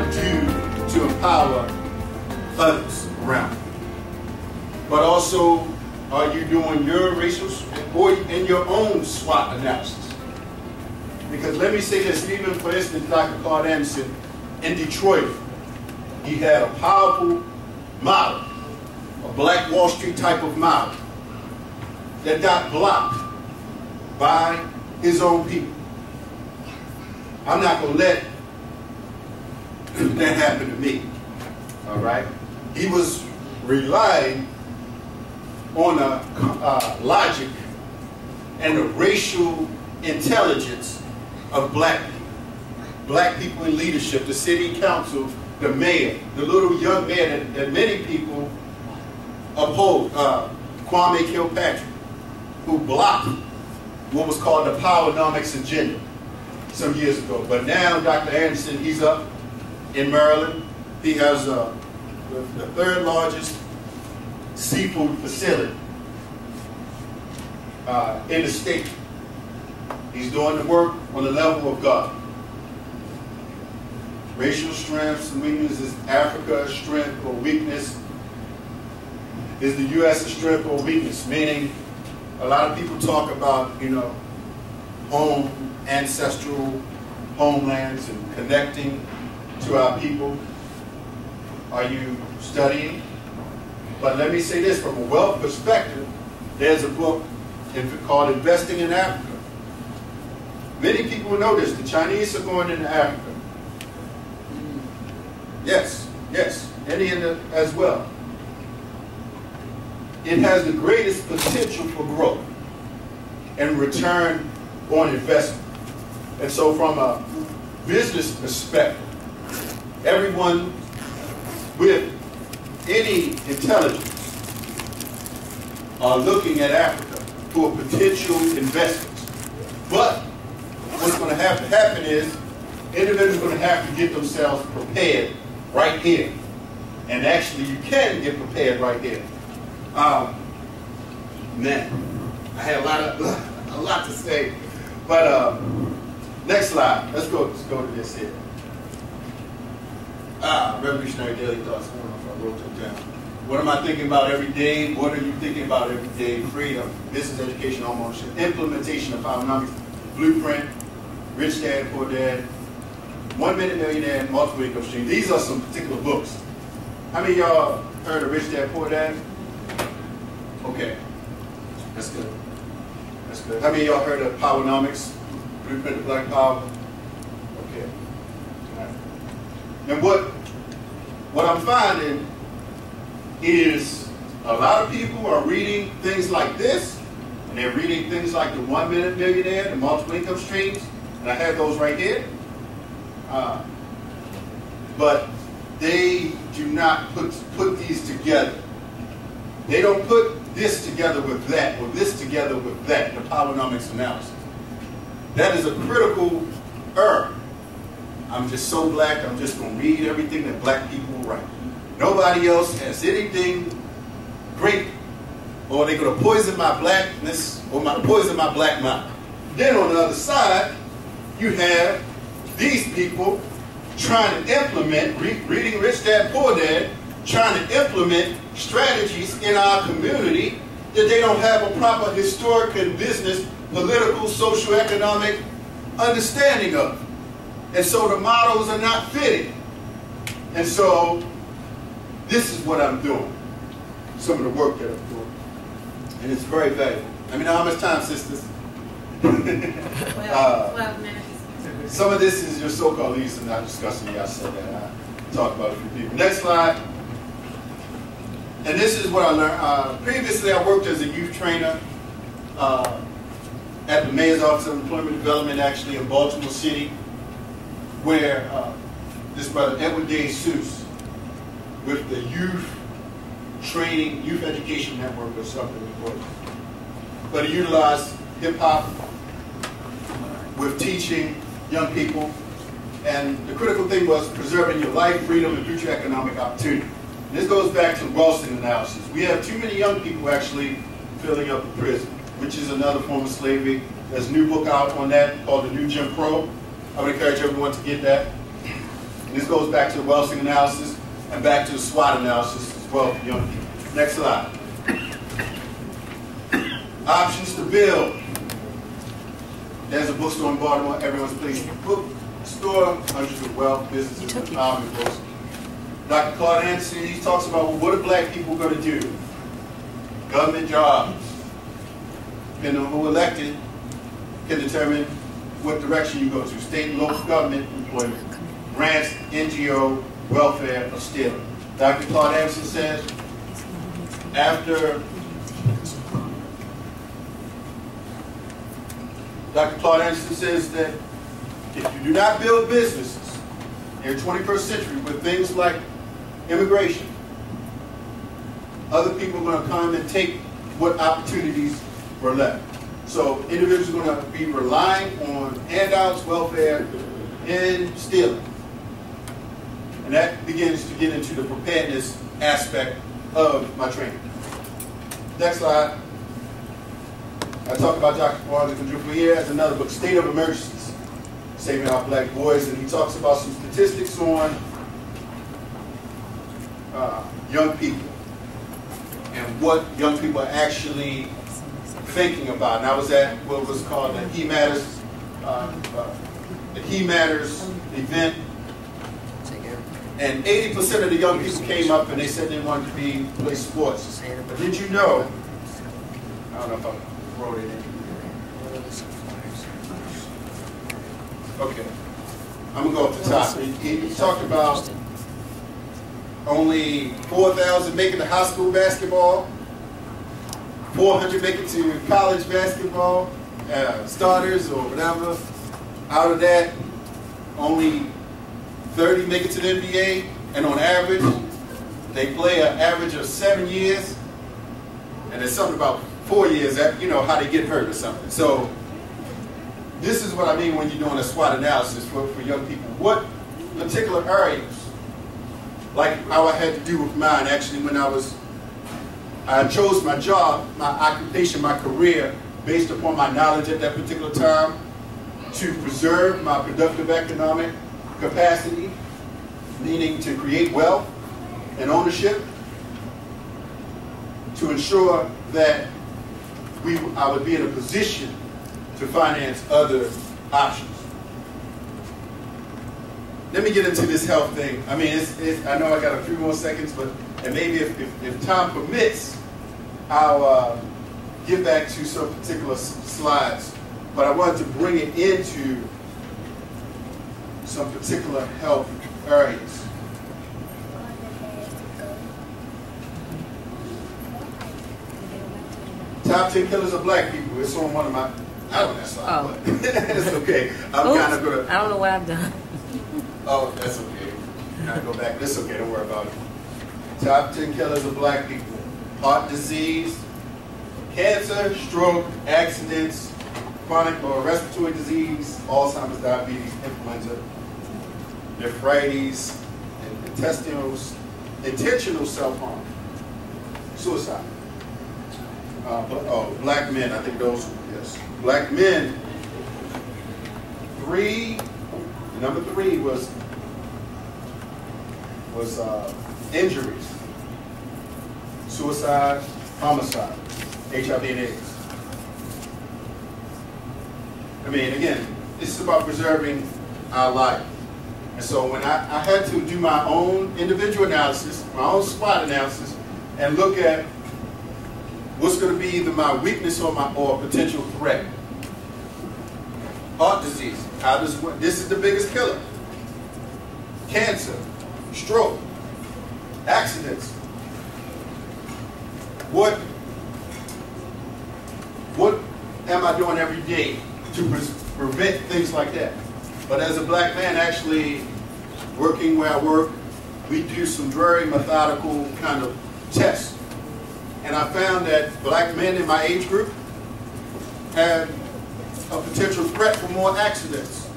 want you to empower others around you. But also, are you doing your racial or in your own SWOT analysis? Because let me say this, even for instance, Dr. Claude Anderson in Detroit, he had a powerful model, a Black Wall Street type of model, that got blocked by his own people. I'm not going to let that happen to me. All right? He was relying on a logic and the racial intelligence of black people in leadership, the city council, the mayor, the little young mayor that many people uphold, Kwame Kilpatrick, who blocked what was called the Powernomics agenda some years ago. But now Dr. Anderson, he's up in Maryland. He has the third largest seafood facility in the state. He's doing the work on the level of God. Racial strengths and weaknesses, Africa a strength or weakness? Is the U.S. a strength or weakness? Meaning, a lot of people talk about, you know, home, ancestral homelands and connecting to our people. Are you studying? But let me say this, from a wealth perspective, there's a book called Investing in Africa. Many people know this. The Chinese are going into Africa. Yes, yes, India as well. It has the greatest potential for growth and return on investment. And so from a business perspective, everyone with any intelligence are looking at Africa for potential investments. But what's going to have to happen is individuals are going to have to get themselves prepared right here. And actually you can get prepared right here. Man, I had a lot to say. But next slide. Let's go to this here. Revolutionary Daily Thoughts. I don't know if I wrote them down. What am I thinking about every day? What are you thinking about every day? Freedom, business, education, home ownership, implementation of Powernomics, Blueprint, Rich Dad, Poor Dad, 1 Minute Millionaire, and Multiple Income Stream. These are some particular books. How many of y'all heard of Rich Dad, Poor Dad? Okay, that's good. That's good. How many of y'all heard of Powernomics, Blueprint of Black Power? Okay. All right. And what I'm finding is a lot of people are reading things like this, and they're reading things like the 1 Minute Millionaire, the Multiple Income Streams, and I have those right here. But they do not put these together. They don't put this together with that, or this together with that, the Powernomics analysis. That is a critical error. I'm just so black, I'm just going to read everything that black people write. Nobody else has anything great, or they're going to poison my blackness, or poison my black mind. Then on the other side, you have these people trying to implement, reading Rich Dad, Poor Dad, trying to implement strategies in our community that they don't have a proper historic and business, political, social, economic understanding of. And so the models are not fitting. And so this is what I'm doing, some of the work that I'm doing. And it's very valuable. I mean, how much time, sisters? 12 minutes. Some of this is your so-called leaders are not discussing. I said that. I talked about it for people. Next slide. And this is what I learned. Previously, I worked as a youth trainer at the Mayor's Office of Employment Development, actually in Baltimore City, where this brother Edward Day Seuss, with the Youth Training, Youth Education Network or something, but he utilized hip-hop with teaching young people, and the critical thing was preserving your life, freedom, and future economic opportunity. And this goes back to Ralston analysis. We have too many young people actually filling up the prison, which is another form of slavery. There's a new book out on that called The New Jim Crow. I would encourage everyone to get that. And this goes back to the Wellsing analysis and back to the SWOT analysis as well for young people. Next slide. Options to build. There's a bookstore in Baltimore, everyone's place. Bookstore, hundreds of wealth, businesses, and empowerment books. Dr. Claude Anderson, he talks about, well, what are black people going to do? Government jobs. Depending on who elected, can determine what direction you go to. State and local government employment. Grants, NGO, welfare, or still. Dr. Claude Anderson says, Dr. Claude Anderson says that if you do not build businesses in the 21st century with things like immigration, other people are going to come and take what opportunities were left. So individuals are going to be relying on handouts, welfare, and stealing. And that begins to get into the preparedness aspect of my training. Next slide. I talk about Dr. Kwame Kajufia as another book, State of Emergencies, Saving Our Black Boys, and he talks about some statistics on young people and what young people are actually thinking about. And I was at what was called the He Matters event, and 80% of the young people came up and they said they wanted to play sports. But did you know? I don't know if I wrote it in. Okay, I'm gonna go up the top. He talked about only 4,000 making the high school basketball, 400 make it to college basketball, starters or whatever. Out of that, only 30 make it to the NBA, and on average, they play an average of 7 years, and there's something about 4 years that, you know, how they get hurt or something. So this is what I mean when you're doing a SWOT analysis for young people. What particular areas, like how I had to do with mine, actually when I chose my job, my occupation, my career, based upon my knowledge at that particular time, to preserve my productive economic capacity, meaning to create wealth and ownership, to ensure that I would be in a position to finance other options. Let me get into this health thing. I mean, I know I got a few more seconds, but and maybe if time permits, I'll get back to some particular slides. But I wanted to bring it into some particular health areas. Top 10 killers of black people. It's on one of my, I don't know that slide, but it's okay. I'm kind of going to. I don't know what I've done. Oh, that's okay. I go back. That's okay. Don't worry about it. Top 10 killers of black people. Heart disease, cancer, stroke, accidents, chronic or respiratory disease, Alzheimer's, diabetes, influenza, nephritis, and intentional self-harm, suicide. Black men, I think those, yes. Black men, number three was injuries, suicide, homicide, HIV and AIDS. I mean, again, this is about preserving our life. And so when I had to do my own individual analysis, my own SWOT analysis, and look at what's going to be either my weakness or potential threat. Heart disease. This is the biggest killer. Cancer, stroke, accidents. What am I doing every day to prevent things like that? But as a black man, actually working where I work, we do some very methodical kind of tests. And I found that black men in my age group had a potential threat for more accidents.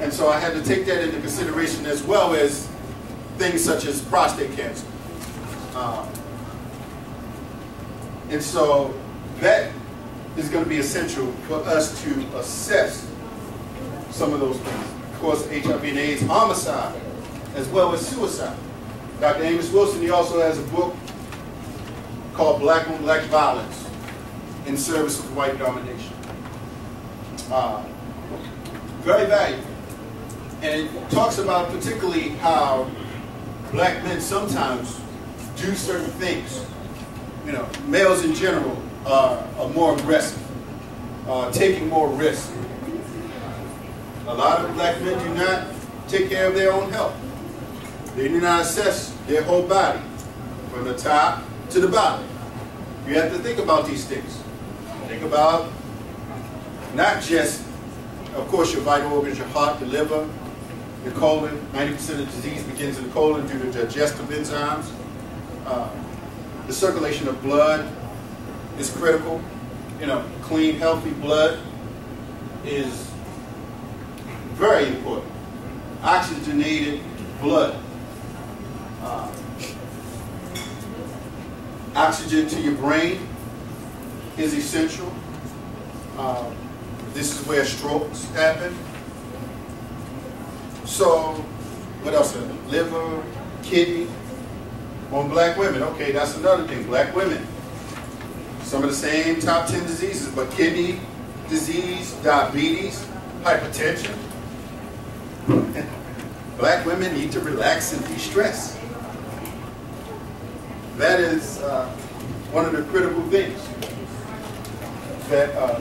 And so I had to take that into consideration, as well as things such as prostate cancer. And so that is going to be essential for us to assess some of those things. course, HIV and AIDS, homicide, as well as suicide. Dr. Amos Wilson, he also has a book called Black on Black Violence in Service of White Domination. Very valuable. And it talks about particularly how black men sometimes do certain things. You know, males in general are more aggressive, taking more risks. A lot of black men do not take care of their own health. They do not assess their whole body, from the top to the bottom. You have to think about these things. Think about not just, of course, your vital organs, your heart, your liver, your colon. 90% of disease begins in the colon due to digestive enzymes. The circulation of blood is critical. You know, clean, healthy blood is very important. Oxygenated blood. Oxygen to your brain is essential. This is where strokes happen. So, what else? Liver, kidney. On black women, okay, that's another thing. Black women, some of the same top 10 diseases, but kidney disease, diabetes, hypertension. Black women need to relax and de-stress. That is one of the critical things that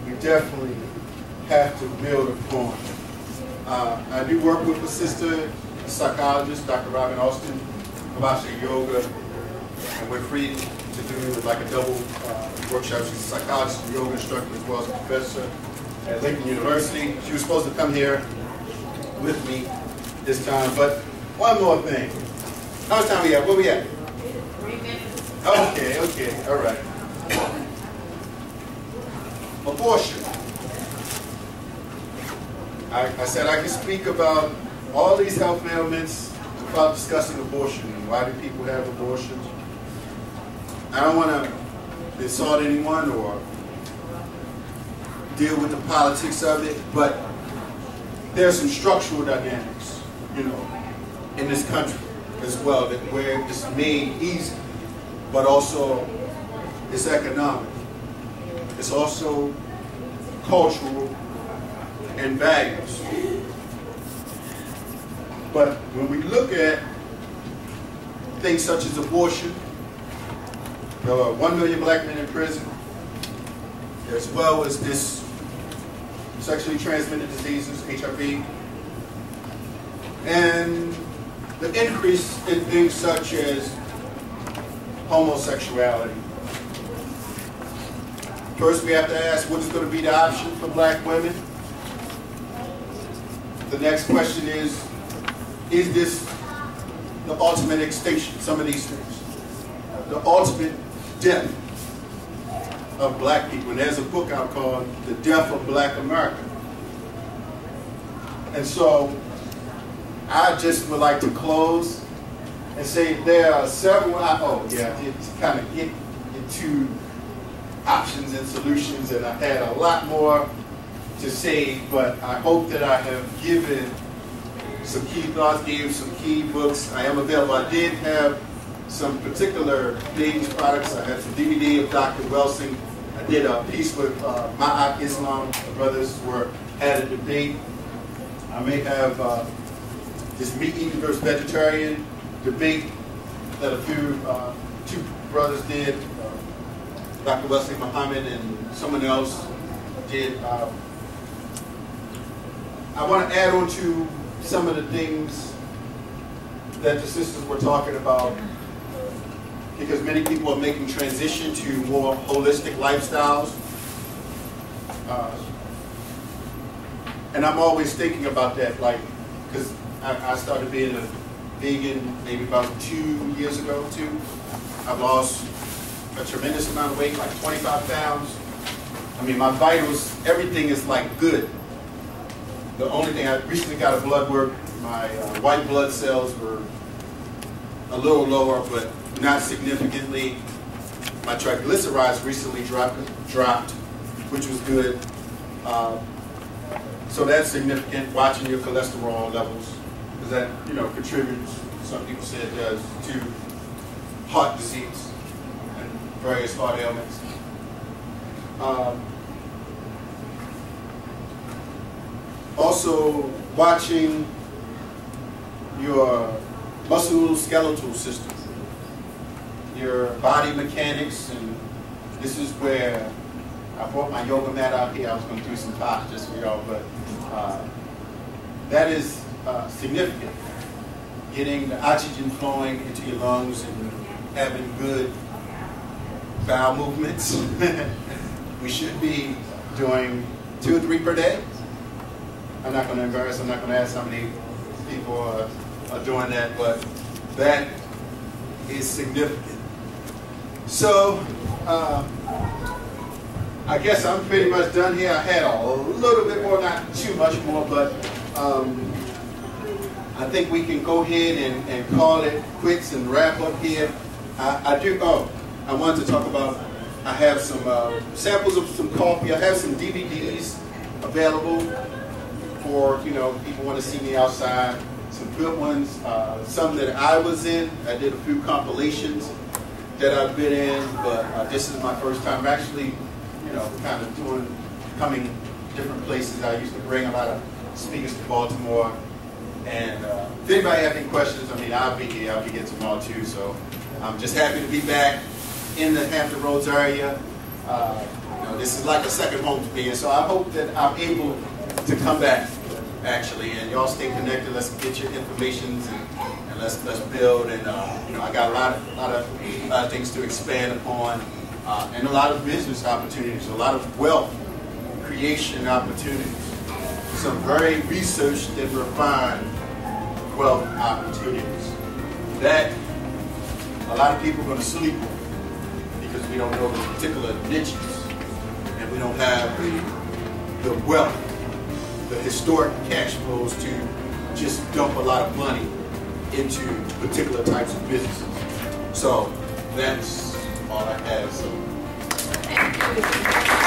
we definitely have to build upon. I do work with a sister, a psychologist, Dr. Robin Austin, about yoga, and we're free to do like a double workshop. She's a psychologist and yoga instructor as well as a professor at Lincoln University. She was supposed to come here with me this time, but one more thing. How much time we have? Where we at? 3 minutes. Okay, all right. Abortion. I said I could speak about all these health ailments without discussing abortion and why do people have abortions. I don't want to insult anyone or deal with the politics of it, but there's some structural dynamics, you know, in this country as well, that where it's made easy, but also it's economic. It's also cultural and values. But when we look at things such as abortion, there are 1 million black men in prison, as well as this sexually transmitted diseases, HIV, and the increase in things such as homosexuality. First, we have to ask, what is going to be the option for black women? The next question is this the ultimate extinction, some of these things? The ultimate death of black people. And there's a book out called The Death of Black America. And so, I just would like to close and say there are several, to kind of get into options and solutions, and I had a lot more to say, but I hope that I have given some key thoughts, gave some key books. I am available. I did have some particular things, products. I had some DVD of Dr. Welsing. I did a piece with Ma'at Islam. The brothers had a debate. I may have this meat-eating versus vegetarian debate that a few, two brothers did. Dr. Wesley Muhammad and someone else did. I want to add on to some of the things that the sisters were talking about, because many people are making transition to more holistic lifestyles. And I'm always thinking about that, like, because I started being a vegan maybe about 2 years ago, too. I've lost a tremendous amount of weight, like 25 pounds. I mean, my vitals, everything is like good. The only thing, I recently got a blood work. My white blood cells were a little lower, but not significantly. My triglycerides recently dropped, which was good. So that's significant, watching your cholesterol levels, because that, you know, contributes, some people say it does, to heart disease and various heart ailments. Also, watching your musculoskeletal system, your body mechanics, and this is where I brought my yoga mat out here. I was going to do some talks just for y'all, but that is significant. Getting the oxygen flowing into your lungs and having good bowel movements. We should be doing 2 or 3 per day. I'm not going to embarrass, I'm not going to ask how many people are doing that, but that is significant. So, I guess I'm pretty much done here. I had a little bit more, not too much more, but I think we can go ahead and call it quits and wrap up here. I wanted to talk about, I have some samples of some coffee. I have some DVDs available for, you know, people want to see me outside. Some good ones, some that I was in. I did a few compilations that I've been in, but this is my first time actually, you know, kind of coming different places. I used to bring a lot of speakers to Baltimore. And if anybody have any questions, I mean, I'll be here. I'll be here tomorrow too. So I'm just happy to be back in the Hampton Roads area. You know, this is like a second home to me. And so I hope that I'm able to come back, actually. And y'all stay connected. Let's get your information and let's build. And you know, I got a lot of things to expand upon, and a lot of business opportunities, a lot of wealth creation opportunities. Some very researched and refined wealth opportunities that a lot of people are going to sleep on because we don't know the particular niches and we don't have the wealth, the historic cash flows to just dump a lot of money into particular types of businesses. So that's all I have. So. Thank you.